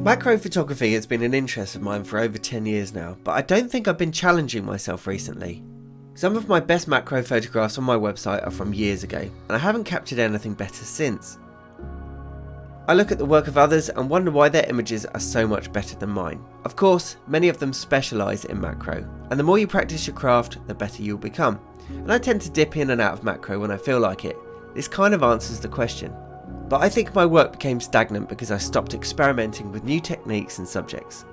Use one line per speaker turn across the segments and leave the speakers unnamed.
Macro photography has been an interest of mine for over 10 years now, but I don't think I've been challenging myself recently. Some of my best macro photographs on my website are from years ago, and I haven't captured anything better since. I look at the work of others and wonder why their images are so much better than mine. Of course, many of them specialise in macro, and the more you practice your craft, the better you'll become. And I tend to dip in and out of macro when I feel like it. This kind of answers the question. But I think my work became stagnant because I stopped experimenting with new techniques and subjects.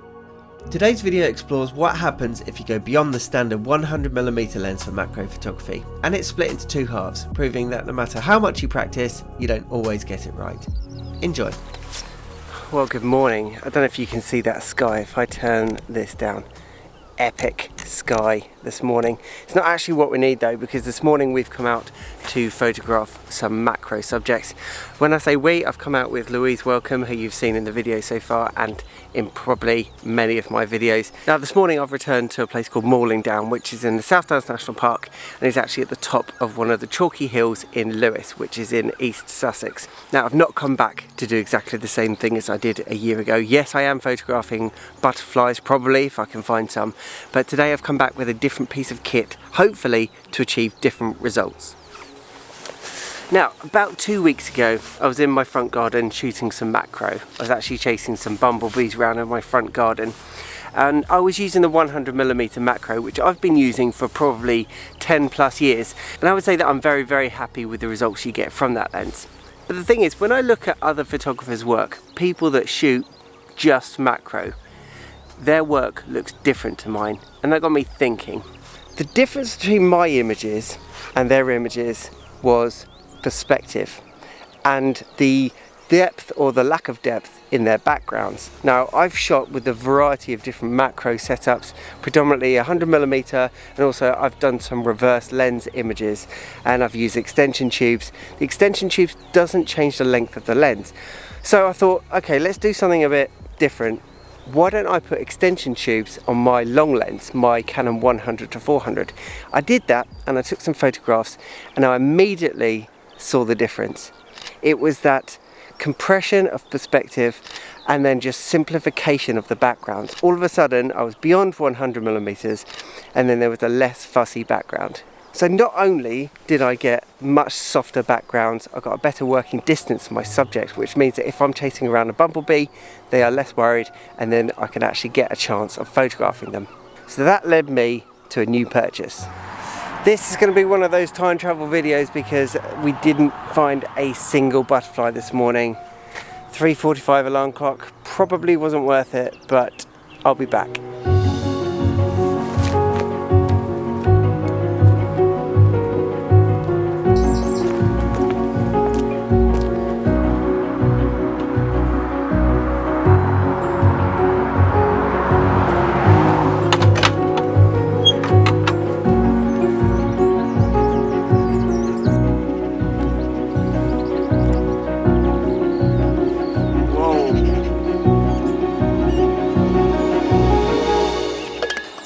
Today's video explores what happens if you go beyond the standard 100mm lens for macro photography, and it's split into two halves, proving that no matter how much you practice, you don't always get it right. Enjoy.
Well, good morning. I don't know if you can see that sky if I turn this down. Epic sky this morning. It's not actually what we need though, because this morning we've come out to photograph some macro subjects. When I say we, I've come out with Louise Welcome, who you've seen in the video so far and in probably many of my videos. Now this morning I've returned to a place called Malling Down, which is in the South Downs National Park and is actually at the top of one of the chalky hills in Lewes, which is in East Sussex. Now I've not come back to do exactly the same thing as I did a year ago. Yes, I am photographing butterflies probably, if I can find some, but today I've come back with a different piece of kit, hopefully to achieve different results. Now, about 2 weeks ago, I was in my front garden shooting some macro. I was actually chasing some bumblebees around in my front garden, and I was using the 100mm macro, which I've been using for probably 10 plus years, and I would say that I'm very, very happy with the results you get from that lens. But the thing is, when I look at other photographers' work, people that shoot just macro, their work looks different to mine, and that got me thinking. The difference between my images and their images was perspective and the depth or the lack of depth in their backgrounds. Now I've shot with a variety of different macro setups, predominantly 100mm, and also I've done some reverse lens images, and I've used extension tubes. The extension tubes doesn't change the length of the lens, so I thought, okay, let's do something a bit different. Why don't I put extension tubes on my long lens, my Canon 100-400? I did that and I took some photographs, and I immediately saw the difference. It was that compression of perspective and then just simplification of the backgrounds. All of a sudden I was beyond 100mm, and then there was a less fussy background. So not only did I get much softer backgrounds, I got a better working distance for my subject, which means that if I'm chasing around a bumblebee, they are less worried, and then I can actually get a chance of photographing them. So that led me to a new purchase. This is going to be one of those time travel videos because we didn't find a single butterfly this morning. 3:45 alarm clock probably wasn't worth it, but I'll be back.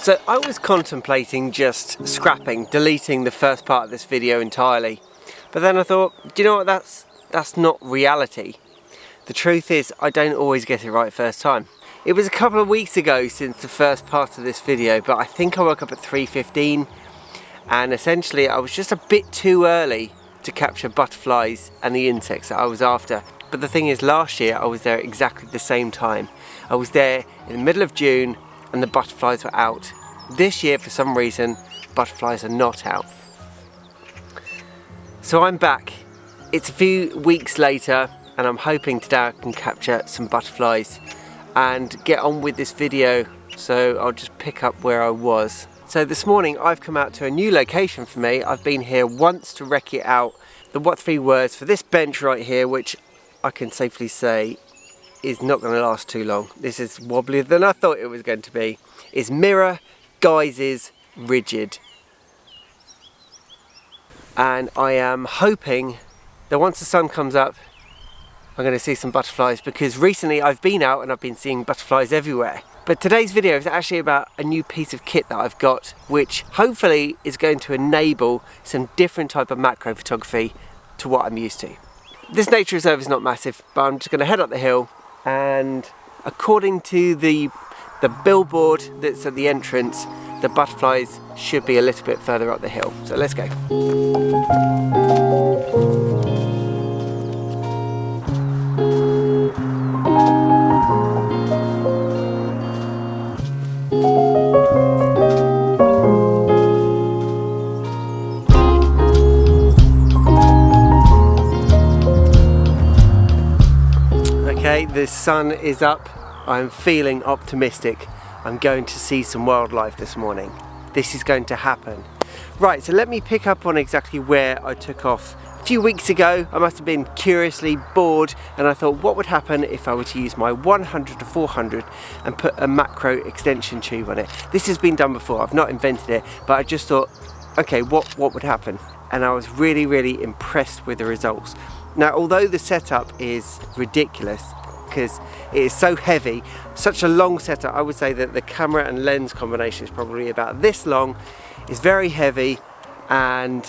So I was contemplating just scrapping, deleting the first part of this video entirely, but then I thought, do you know what, that's not reality. The truth is, I don't always get it right first time. It was a couple of weeks ago since the first part of this video, but I think I woke up at 3:15, and essentially I was just a bit too early to capture butterflies and the insects that I was after. But the thing is, last year I was there at exactly the same time. I was there in the middle of June, and the butterflies were out. This year, for some reason, butterflies are not out. So I'm back. It's a few weeks later, and I'm hoping today I can capture some butterflies and get on with this video, so I'll just pick up where I was. So this morning I've come out to a new location for me. I've been here once to wreck it out. The what 3 words for this bench right here, which I can safely say is not going to last too long. This is wobblier than I thought it was going to be. Is mirror.guises.rigid. And I am hoping that once the sun comes up, I'm going to see some butterflies, because recently I've been out and I've been seeing butterflies everywhere. But today's video is actually about a new piece of kit that I've got, which hopefully is going to enable some different type of macro photography to what I'm used to. This nature reserve is not massive, but I'm just going to head up the hill and according to the billboard that's at the entrance, the butterflies should be a little bit further up the hill. So let's go. Okay, the sun is up. I'm feeling optimistic. I'm going to see some wildlife this morning. This is going to happen. Right, so let me pick up on exactly where I took off. A few weeks ago, I must have been curiously bored, and I thought, what would happen if I were to use my 100 to 400 and put a macro extension tube on it? This has been done before. I've not invented it, but I just thought, okay, what would happen? And I was really impressed with the results. Now, although the setup is ridiculous because it is so heavy, such a long setup, I would say that the camera and lens combination is probably about this long, it's very heavy, and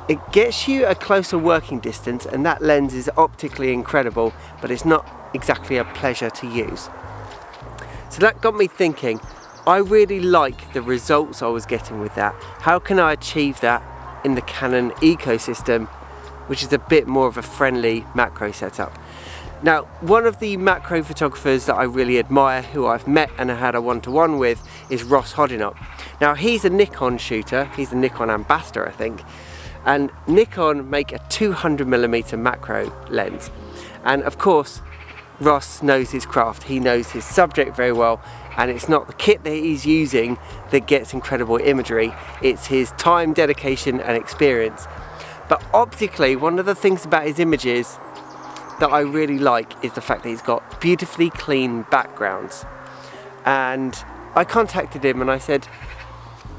it gets you a closer working distance, and that lens is optically incredible, but it's not exactly a pleasure to use. So that got me thinking, I really like the results I was getting with that. How can I achieve that in the Canon ecosystem, which is a bit more of a friendly macro setup? Now, one of the macro photographers that I really admire, who I've met and had a one-to-one with, is Ross Hodinott. Now, he's a Nikon shooter, he's a Nikon ambassador, I think, and Nikon make a 200mm macro lens. And of course, Ross knows his craft, he knows his subject very well, and it's not the kit that he's using that gets incredible imagery, it's his time, dedication and experience. But optically, one of the things about his images that I really like is the fact that he's got beautifully clean backgrounds. And I contacted him and I said,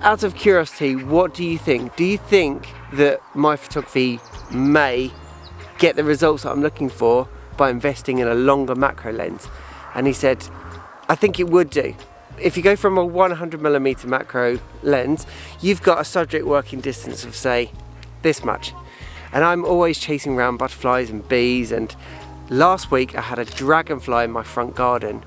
out of curiosity, what do you think? Do you think that my photography may get the results that I'm looking for by investing in a longer macro lens? And he said, I think it would do. If you go from a 100mm macro lens, you've got a subject working distance of, say, this much. And I'm always chasing around butterflies and bees, and last week I had a dragonfly in my front garden,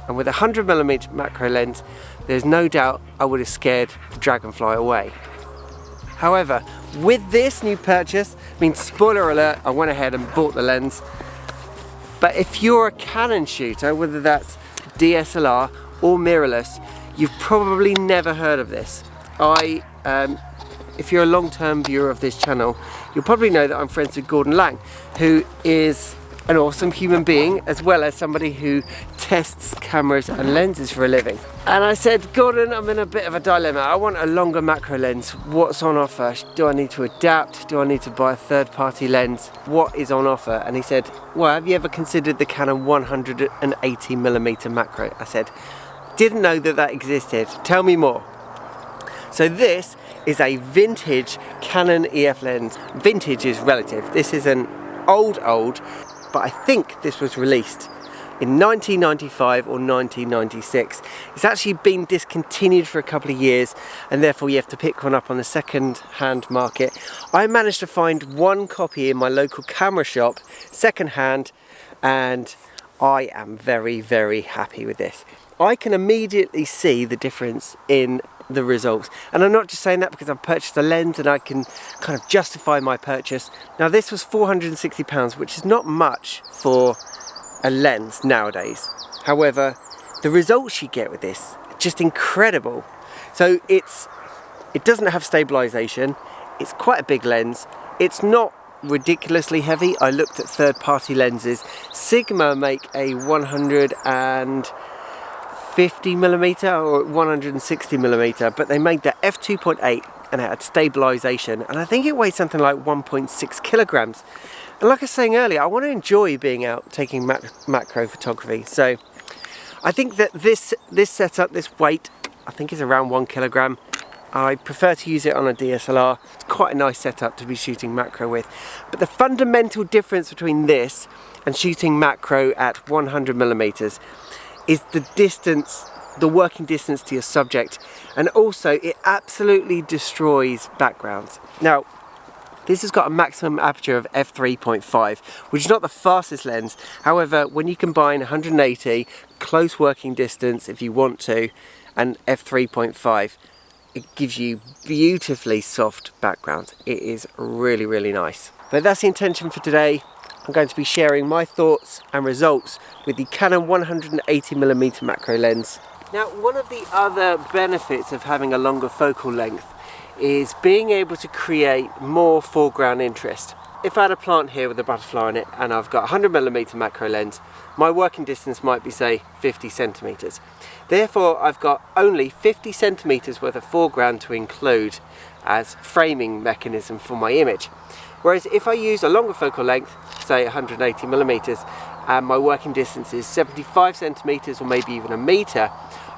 and with a 100mm macro lens, there's no doubt I would have scared the dragonfly away. However, with this new purchase, I mean, spoiler alert, I went ahead and bought the lens, but if you're a Canon shooter, whether that's DSLR or mirrorless, you've probably never heard of this. If you're a long-term viewer of this channel, you'll probably know that I'm friends with Gordon Lang, who is an awesome human being, as well as somebody who tests cameras and lenses for a living. And I said, Gordon, I'm in a bit of a dilemma. I want a longer macro lens. What's on offer? Do I need to adapt? Do I need to buy a third-party lens? What is on offer? And he said, well, have you ever considered the Canon 180mm macro? I said, didn't know that existed. Tell me more. So this is a vintage Canon EF lens. Vintage is relative. This is an old, but I think this was released in 1995 or 1996. It's actually been discontinued for a couple of years, and therefore you have to pick one up on the second-hand market. I managed to find one copy in my local camera shop, second-hand, and I am very happy with this. I can immediately see the difference in the results, and I'm not just saying that because I've purchased a lens and I can kind of justify my purchase. Now, this was £460, which is not much for a lens nowadays. However, the results you get with this are just incredible. So it doesn't have stabilization, it's quite a big lens, it's not ridiculously heavy. I looked at third-party lenses. Sigma make a 150mm or 160mm, but they made the F2.8 and it had stabilization, and I think it weighs something like 1.6 kilograms. And like I was saying earlier, I want to enjoy being out taking macro photography. So I think that this setup, this weight, I think is around 1 kilogram. I prefer to use it on a DSLR. It's quite a nice setup to be shooting macro with. But the fundamental difference between this and shooting macro at 100mm is the distance, the working distance to your subject, and also it absolutely destroys backgrounds. Now, This has got a maximum aperture of f3.5, which is not the fastest lens. However, when you combine 180, close working distance if you want to, and f3.5, it gives you beautifully soft backgrounds. It is really, really nice. But that's the intention for today. I'm going to be sharing my thoughts and results with the Canon 180mm macro lens. Now, one of the other benefits of having a longer focal length is being able to create more foreground interest. If I had a plant here with a butterfly on it and I've got a 100mm macro lens, my working distance might be, say, 50 centimeters. Therefore, I've got only 50 centimeters worth of foreground to include as framing mechanism for my image. Whereas if I use a longer focal length, say 180mm, and my working distance is 75 centimeters or maybe even a meter,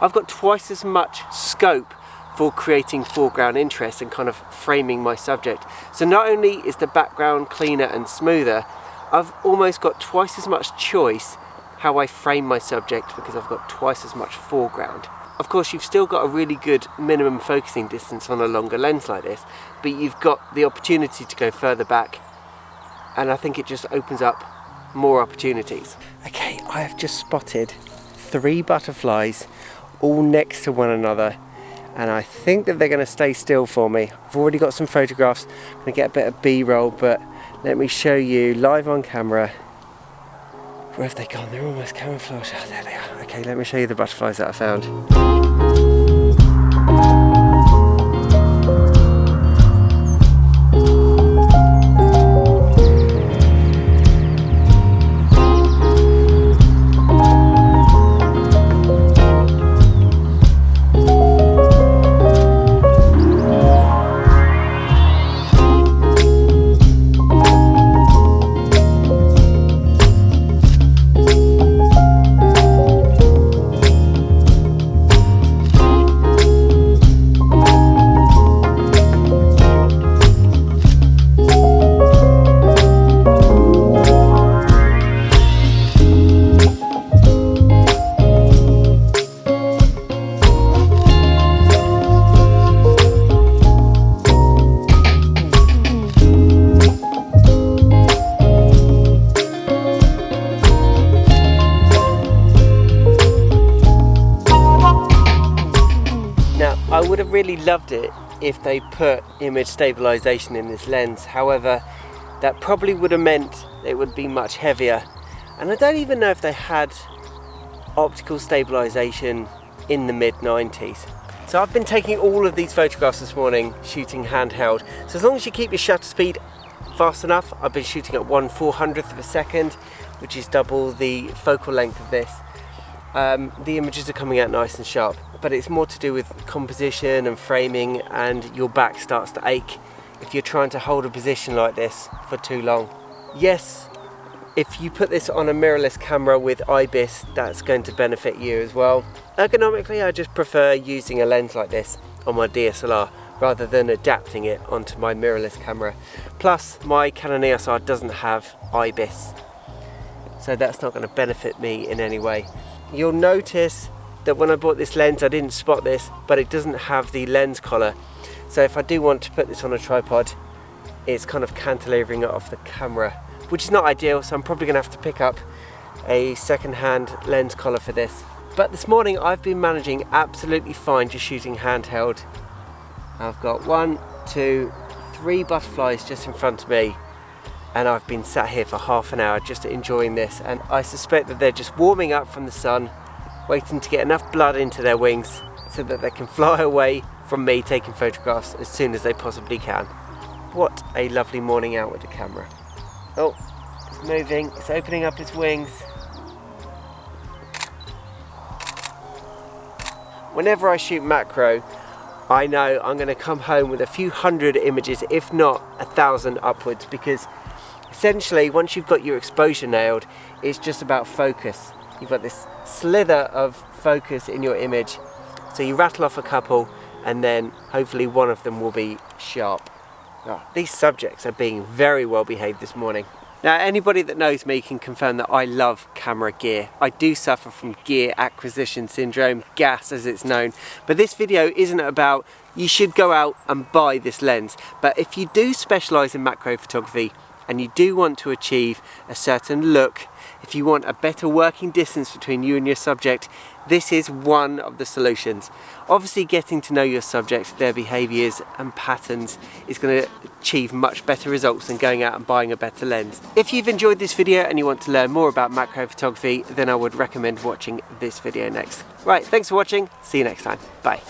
I've got twice as much scope for creating foreground interest and kind of framing my subject. So not only is the background cleaner and smoother, I've almost got twice as much choice how I frame my subject because I've got twice as much foreground. Of course, you've still got a really good minimum focusing distance on a longer lens like this, but you've got the opportunity to go further back, and I think it just opens up more opportunities. Okay, I have just spotted 3 butterflies all next to one another, and I think that they're going to stay still for me. I've already got some photographs. I'm going to get a bit of B-roll, but let me show you live on camera. Where have they gone? They're almost camouflaged. Oh, there they are. Okay, let me show you the butterflies that I found. I would have really loved it if they put image stabilization in this lens. However, that probably would have meant it would be much heavier. And I don't even know if they had optical stabilization in the mid-90s. So I've been taking all of these photographs this morning, shooting handheld. So as long as you keep your shutter speed fast enough, I've been shooting at 1/400th of a second, which is double the focal length of this. The images are coming out nice and sharp, but it's more to do with composition and framing, and your back starts to ache if you're trying to hold a position like this for too long. Yes, if you put this on a mirrorless camera with IBIS, that's going to benefit you as well. Ergonomically, I just prefer using a lens like this on my DSLR rather than adapting it onto my mirrorless camera. Plus, my Canon EOS R doesn't have IBIS, so that's not going to benefit me in any way. You'll notice that when I bought this lens, I didn't spot this, but it doesn't have the lens collar. So if I do want to put this on a tripod, it's kind of cantilevering it off the camera, which is not ideal, so I'm probably going to have to pick up a second-hand lens collar for this. But this morning I've been managing absolutely fine just shooting handheld. I've got 1, 2, 3 butterflies just in front of me, and I've been sat here for half an hour just enjoying this, and I suspect that they're just warming up from the sun, waiting to get enough blood into their wings so that they can fly away from me taking photographs as soon as they possibly can. What a lovely morning out with the camera. Oh, it's moving, it's opening up its wings. Whenever I shoot macro, I know I'm going to come home with a few hundred images, if not 1,000 upwards, because essentially once you've got your exposure nailed, it's just about focus. You've got this slither of focus in your image, so you rattle off a couple and then hopefully one of them will be sharp. These subjects are being very well behaved this morning. Now, anybody that knows me can confirm that I love camera gear. I do suffer from gear acquisition syndrome, GAS as it's known, but this video isn't about you should go out and buy this lens. But if you do specialise in macro photography and you do want to achieve a certain look, if you want a better working distance between you and your subject, this is one of the solutions. Obviously, getting to know your subject, their behaviours and patterns is going to achieve much better results than going out and buying a better lens. If you've enjoyed this video and you want to learn more about macro photography, then I would recommend watching this video next. Right, thanks for watching. See you next time. Bye.